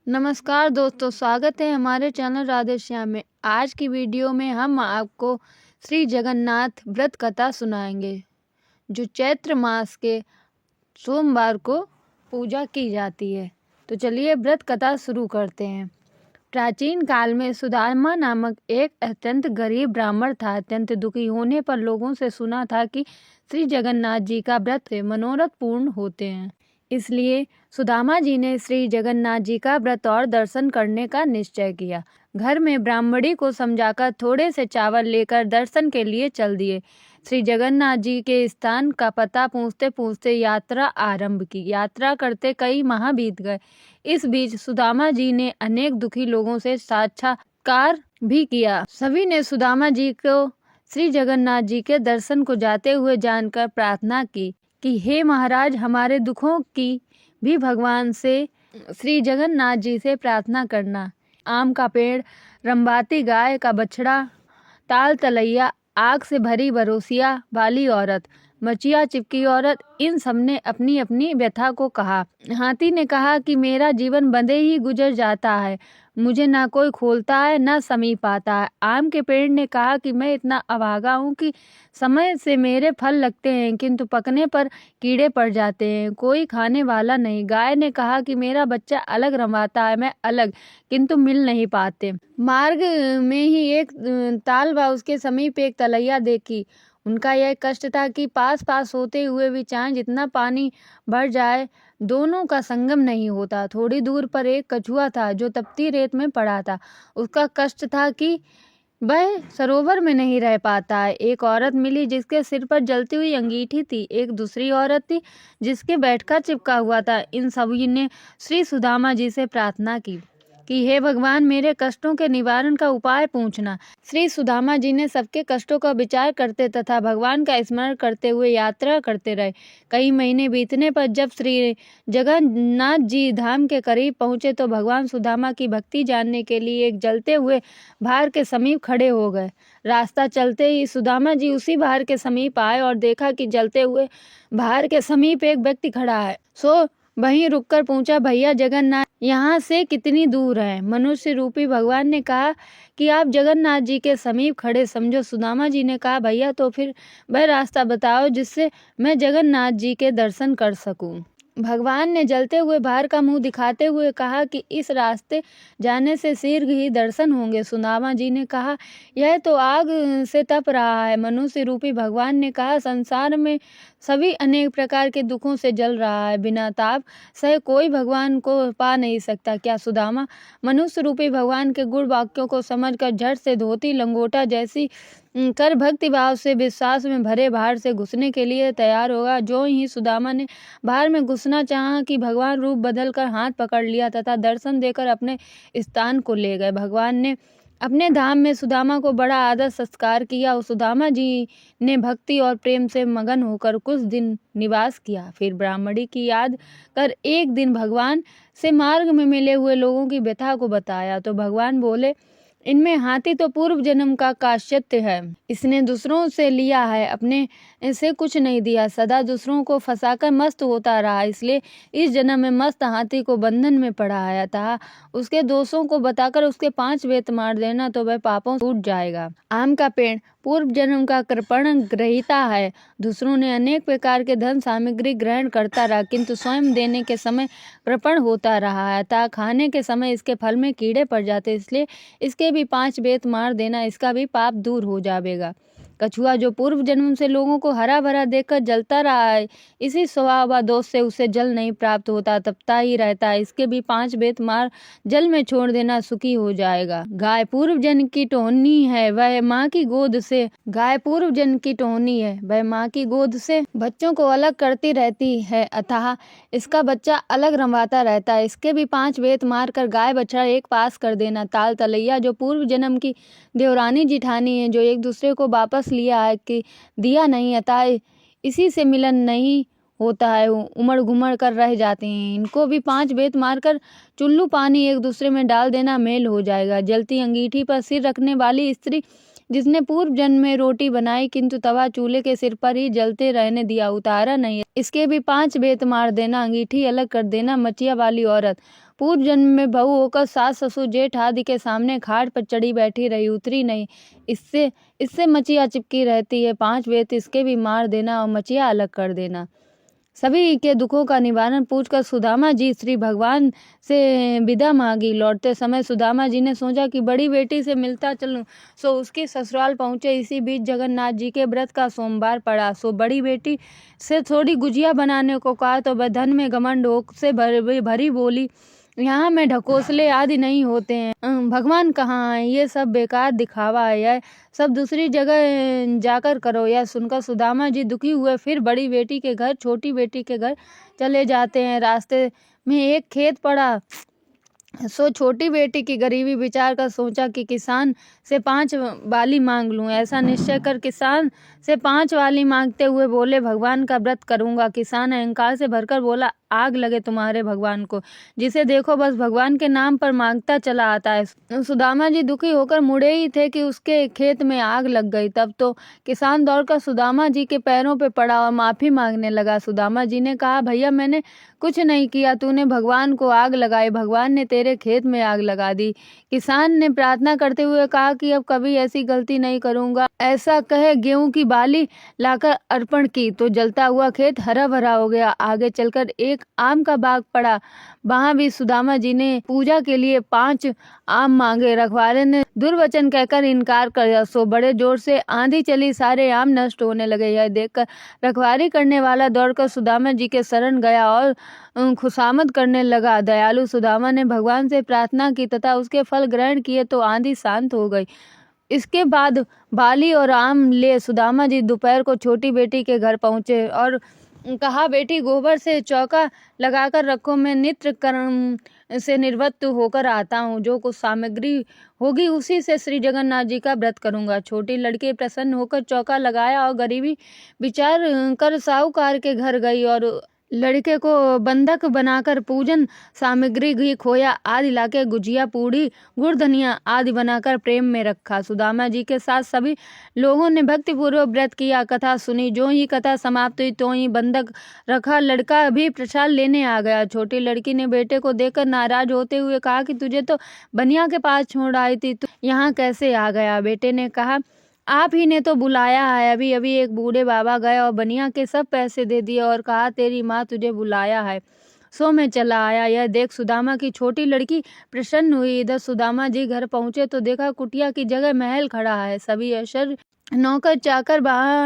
नमस्कार दोस्तों, स्वागत है हमारे चैनल राधे श्याम में। आज की वीडियो में हम आपको श्री जगन्नाथ व्रत कथा सुनाएंगे, जो चैत्र मास के सोमवार को पूजा की जाती है। तो चलिए व्रत कथा शुरू करते हैं। प्राचीन काल में सुदामा नामक एक अत्यंत गरीब ब्राह्मण था। अत्यंत दुखी होने पर लोगों से सुना था कि श्री जगन्नाथ जी का व्रत से मनोरथ पूर्ण होते हैं। इसलिए सुदामा जी ने श्री जगन्नाथ जी का व्रत और दर्शन करने का निश्चय किया। घर में ब्राह्मणी को समझाकर थोड़े से चावल लेकर दर्शन के लिए चल दिए। श्री जगन्नाथ जी के स्थान का पता पूछते पूछते यात्रा आरंभ की। यात्रा करते कई माह बीत गए। इस बीच सुदामा जी ने अनेक दुखी लोगों से साक्षात्कार भी किया। सभी ने सुदामा जी को श्री जगन्नाथ जी के दर्शन को जाते हुए जानकर प्रार्थना की कि हे महाराज, हमारे दुखों की भी भगवान से श्री जगन्नाथ जी से प्रार्थना करना। आम का पेड़, रंबाती गाय का बछड़ा, ताल तलैया, आग से भरी बरोसिया वाली औरत, मचिया चिपकी औरत, इन सबने अपनी अपनी व्यथा को कहा। हाथी ने कहा कि मेरा जीवन बंधे ही गुजर जाता है, मुझे ना कोई खोलता है ना समीप आता है। आम के पेड़ ने कहा कि मैं इतना अभागा हूँ कि समय से मेरे फल लगते हैं किंतु पकने पर कीड़े पड़ जाते हैं, कोई खाने वाला नहीं। गाय ने कहा कि मेरा बच्चा अलग रमाता है, मैं अलग, किंतु मिल नहीं पाते। मार्ग में ही एक ताल व उसके समीप एक तलैया देखी। उनका यह कष्ट था कि पास पास होते हुए भी चाहे जितना पानी भर जाए, दोनों का संगम नहीं होता। थोड़ी दूर पर एक कछुआ था जो तपती रेत में पड़ा था। उसका कष्ट था कि वह सरोवर में नहीं रह पाता है। एक औरत मिली जिसके सिर पर जलती हुई अंगीठी थी। एक दूसरी औरत थी जिसके बैठका चिपका हुआ था। इन सभी ने श्री सुदामा जी से प्रार्थना की कि हे भगवान, मेरे कष्टों के निवारण का उपाय पूछना। श्री सुदामा जी ने सबके कष्टों का विचार करते तथा भगवान का स्मरण करते हुए यात्रा करते रहे। कई महीने बीतने पर जब श्री जगन्नाथ जी धाम के करीब पहुंचे तो भगवान सुदामा की भक्ति जानने के लिए एक जलते हुए भार के समीप खड़े हो गए। रास्ता चलते ही सुदामा जी उसी भार के समीप आए और देखा कि जलते हुए भार के समीप एक व्यक्ति खड़ा है। सो वहीं रुककर पूछा, भैया जगन्नाथ यहाँ से कितनी दूर है? मनुष्य रूपी भगवान ने कहा कि आप जगन्नाथ जी के समीप खड़े समझो। सुदामा जी ने कहा, भैया तो फिर वह रास्ता बताओ जिससे मैं जगन्नाथ जी के दर्शन कर सकूं। भगवान ने जलते हुए भार का मुंह दिखाते हुए कहा कि इस रास्ते जाने से शीघ्र ही दर्शन होंगे। सुदामा जी ने कहा, यह तो आग से तप रहा है। मनुष्य रूपी भगवान ने कहा, संसार में सभी अनेक प्रकार के दुखों से जल रहा है, बिना ताप सहे कोई भगवान को पा नहीं सकता। क्या सुदामा मनुष्य रूपी भगवान के गुण वाक्यों को समझकर झट से धोती लंगोटा जैसी कर भक्ति भाव से विश्वास में भरे भार से घुसने के लिए तैयार होगा। जो ही सुदामा ने भार में घुसना चाहा कि भगवान रूप बदलकर हाथ पकड़ लिया तथा दर्शन देकर अपने स्थान को ले गए। भगवान ने अपने धाम में सुदामा को बड़ा आदर सत्कार किया। सुदामा जी ने भक्ति और प्रेम से मगन होकर कुछ दिन निवास किया। फिर ब्राह्मणी की याद कर एक दिन भगवान से मार्ग में मिले हुए लोगों की व्यथा को बताया तो भगवान बोले, इनमें हाथी तो पूर्व जन्म का काश्यत्य है, इसने दूसरों से लिया है, अपने से कुछ नहीं दिया, सदा दूसरों को फंसाकर मस्त होता रहा, इसलिए इस जन्म में मस्त हाथी को बंधन में पड़ाया था। उसके दोषों को बताकर उसके 5 वेत मार देना तो वह पापों से छूट जाएगा। आम का पेड़ पूर्व जन्म का कृपण ग्रहीता है। दूसरों ने अनेक प्रकार के धन सामग्री ग्रहण करता रहा किंतु स्वयं देने के समय कृपण होता रहा है, अतः खाने के समय इसके फल में कीड़े पड़ जाते, इसलिए इसके भी 5 वेत मार देना, इसका भी पाप दूर हो जाएगा। कछुआ जो पूर्व जन्म से लोगों को हरा भरा देखकर जलता रहा है, इसी स्वभाव व दोष से उसे जल नहीं प्राप्त होता, तपता ही रहता है, इसके भी 5 वेत मार जल में छोड़ देना, सुखी हो जाएगा। गाय पूर्व जन्म की टोहनी है, वह माँ की गोद से बच्चों को अलग करती रहती है, अतः इसका बच्चा अलग रंभाता रहता है, इसके भी 5 वेत मार कर गाय बछड़ा एक पास कर देना। ताल तलैया जो पूर्व जन्म की देवरानी जिठानी है, जो एक दूसरे को वापस लिया है कि दिया नहीं, अतः इसी से मिलन नहीं होता है, उमड़ घुमड़ कर रह जाते हैं, इनको भी 5 वेत मारकर चुल्लू पानी एक दूसरे में डाल देना, मेल हो जाएगा। जलती अंगीठी पर सिर रखने वाली स्त्री जिसने पूर्व जन्म में रोटी बनाई, किंतु तवा चूल्हे के सिर पर ही जलते रहने दिया, उतारा नहीं। इसके भी 5 बेत मार देना, अंगीठी अलग कर देना। मचिया वाली औरत पूर्व जन्म में बहू होकर सास ससुर जेठ आदि के सामने खाट पर चढ़ी बैठी रही, उतरी नहीं। इससे मचिया चिपकी रहती है। 5 बेत इसके भी मार देना और मचिया अलग कर देना। सभी के दुखों का निवारण पूछकर सुदामा जी श्री भगवान से विदा मांगी। लौटते समय सुदामा जी ने सोचा कि बड़ी बेटी से मिलता चलूं, सो उसके ससुराल पहुंचे। इसी बीच जगन्नाथ जी के व्रत का सोमवार पड़ा, सो बड़ी बेटी से थोड़ी गुजिया बनाने को कहा, तो वह धन में घमंड से भरी बोली, यहाँ में ढकोसले आदि नहीं होते हैं, भगवान कहाँ है, ये सब बेकार दिखावा है, यह सब दूसरी जगह जाकर करो। यह सुनकर सुदामा जी दुखी हुए, फिर बड़ी बेटी के घर छोटी बेटी के घर चले जाते हैं। रास्ते में एक खेत पड़ा, सो छोटी बेटी की गरीबी विचार कर सोचा कि किसान से 5 वाली मांग लूं। ऐसा निश्चय कर किसान से 5 वाली मांगते हुए बोले, भगवान का व्रत करूंगा। किसान अहंकार से भरकर बोला, आग लगे तुम्हारे भगवान को, जिसे देखो बस भगवान के नाम पर मांगता चला आता है। सुदामा जी दुखी होकर मुड़े ही थे कि उसके खेत में आग लग गई। तब तो किसान दौड़कर सुदामा जी के पैरों पे पड़ा और माफी मांगने लगा। सुदामा जी ने कहा, भैया मैंने कुछ नहीं किया, तूने भगवान को आग लगाई, भगवान ने तेरे खेत में आग लगा दी। किसान ने प्रार्थना करते हुए कहा कि अब कभी ऐसी गलती नहीं करूंगा। ऐसा कहे गेहूं की बाली लाकर अर्पण की, तो जलता हुआ खेत हरा भरा हो गया। आगे चलकर एक आम का बाग पड़ा, वहां भी सुदामा जी ने पूजा के लिए 5 आम मांगे। रखवाले ने दुर्वचन कहकर इनकार कर दिया, सो बड़े जोर से आंधी चली, सारे आम नष्ट होने लगे। यह देखकर रखवाली करने वाला दौड़कर सुदामा जी के शरण गया और खुशामद करने लगा। दयालु सुदामा ने भगवान से प्रार्थना की तथा उसके फल ग्रहण किए, तो आंधी शांत हो गई। इसके बाद बाली और आम ले सुदामा जी दोपहर को छोटी बेटी के घर पहुंचे और कहा, बेटी गोबर से चौका लगाकर रखो, मैं नित्य कर्म से निवृत्त होकर आता हूँ। जो कुछ सामग्री होगी उसी से श्री जगन्नाथ जी का व्रत करूंगा। छोटी लड़की प्रसन्न होकर चौका लगाया और गरीबी विचार कर साहूकार के घर गई और लड़के को बंधक बनाकर पूजन सामग्री घी खोया आदि लाके गुजिया पूड़ी गुड़ धनिया आदि बनाकर प्रेम में रखा। सुदामा जी के साथ सभी लोगों ने भक्तिपूर्वक व्रत किया, कथा सुनी। जो ही कथा समाप्त हुई तो ही बंधक रखा लड़का भी प्रसाद लेने आ गया। छोटी लड़की ने बेटे को देखकर नाराज होते हुए कहा कि तुझे तो बनिया के पास छोड़ आई थी, तू यहाँ कैसे आ गया। बेटे ने कहा, आप ही ने तो बुलाया है, अभी अभी एक बूढ़े बाबा गए और बनिया के सब पैसे दे दिए और कहा तेरी माँ तुझे बुलाया है, सो मैं चला आया। यह देख सुदामा की छोटी लड़की प्रसन्न हुई। इधर सुदामा जी घर पहुंचे तो देखा कुटिया की जगह महल खड़ा है, सभी अशर नौकर चाकर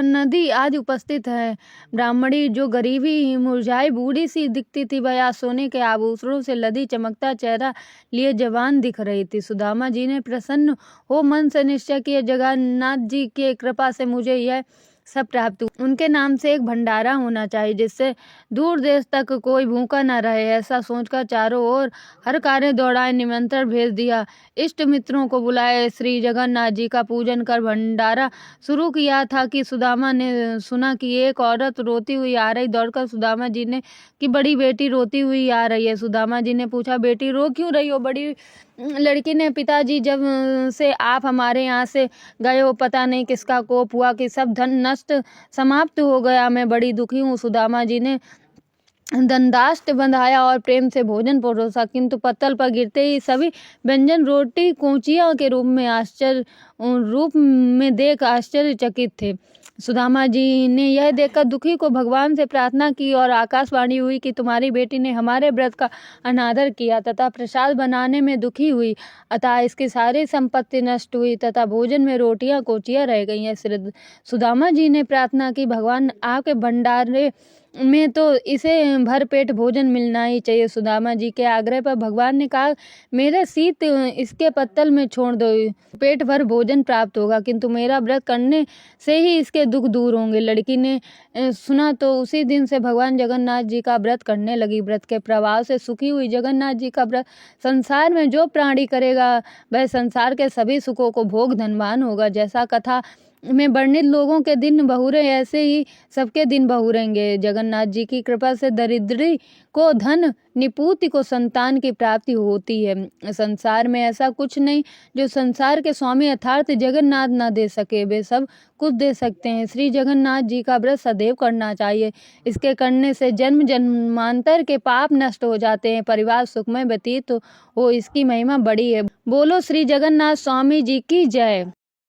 नदी आदि उपस्थित है। ब्राह्मणी जो गरीबी मुरझाई बूढ़ी सी दिखती थी, वह आज सोने के आभूषणों से लदी चमकता चेहरा लिए जवान दिख रही थी। सुदामा जी ने प्रसन्न हो मन से निश्चय किया, जगन्नाथ जी के कृपा से मुझे यह सब प्राप्त हुआ। उनके नाम से एक भंडारा होना चाहिए, जिससे दूर देश तक कोई भूखा न रहे। ऐसा सोचकर चारों ओर हर कार्य दौड़ाए, निमंत्रण भेज दिया, इष्ट मित्रों को बुलाए। श्री जगन्नाथ जी का पूजन कर भंडारा शुरू किया था कि सुदामा ने सुना कि एक औरत रोती हुई आ रही। दौड़कर सुदामा जी ने कि बड़ी बेटी रोती हुई आ रही है। सुदामा जी ने पूछा, बेटी रो क्यों रही हो। बड़ी लड़की ने, पिताजी जब से आप हमारे यहाँ से गए हो, पता नहीं किसका कोप हुआ कि सब धन नष्ट समाप्त हो गया, मैं बड़ी दुखी हूँ। सुदामा जी ने दंडाष्ट बंधाया और प्रेम से भोजन परोसा, किंतु पत्तल पर गिरते ही सभी व्यंजन रोटी कोचिया के रूप में देख आश्चर्यचकित थे। सुदामा जी ने यह देखकर दुखी को भगवान से प्रार्थना की और आकाशवाणी हुई कि तुम्हारी बेटी ने हमारे व्रत का अनादर किया तथा प्रसाद बनाने में दुखी हुई, अतः इसकी सारी संपत्ति नष्ट हुई तथा भोजन में रोटियां कोचियां रह गई हैं। सुदामा जी ने प्रार्थना की, भगवान आपके भंडारे में तो इसे भरपेट भोजन मिलना ही चाहिए। सुदामा जी के आग्रह पर भगवान ने कहा, मेरे शीत इसके पत्तल में छोड़ दो, पेट भर भोजन प्राप्त होगा, किंतु मेरा व्रत करने से ही इसके दुख दूर होंगे। लड़की ने सुना तो उसी दिन से भगवान जगन्नाथ जी का व्रत करने लगी। व्रत के प्रभाव से सुखी हुई जगन्नाथ जी का व्रत संसार में जो प्राणी करेगा वह संसार के सभी सुखों को भोग धनवान होगा। जैसा कथा में वर्णित लोगों के दिन बहुरे ऐसे ही सबके दिन बहुरेंगे। जगन्नाथ जी की कृपा से दरिद्री को धन, निपूति को संतान की प्राप्ति होती है। संसार में ऐसा कुछ नहीं जो संसार के स्वामी अर्थात जगन्नाथ न दे सके, वे सब कुछ दे सकते हैं। श्री जगन्नाथ जी का व्रत सदैव करना चाहिए। इसके करने से जन्म जन्मांतर के पाप नष्ट हो जाते हैं, परिवार सुखमय व्यतीत हो इसकी महिमा बड़ी है। बोलो श्री जगन्नाथ स्वामी जी की जय।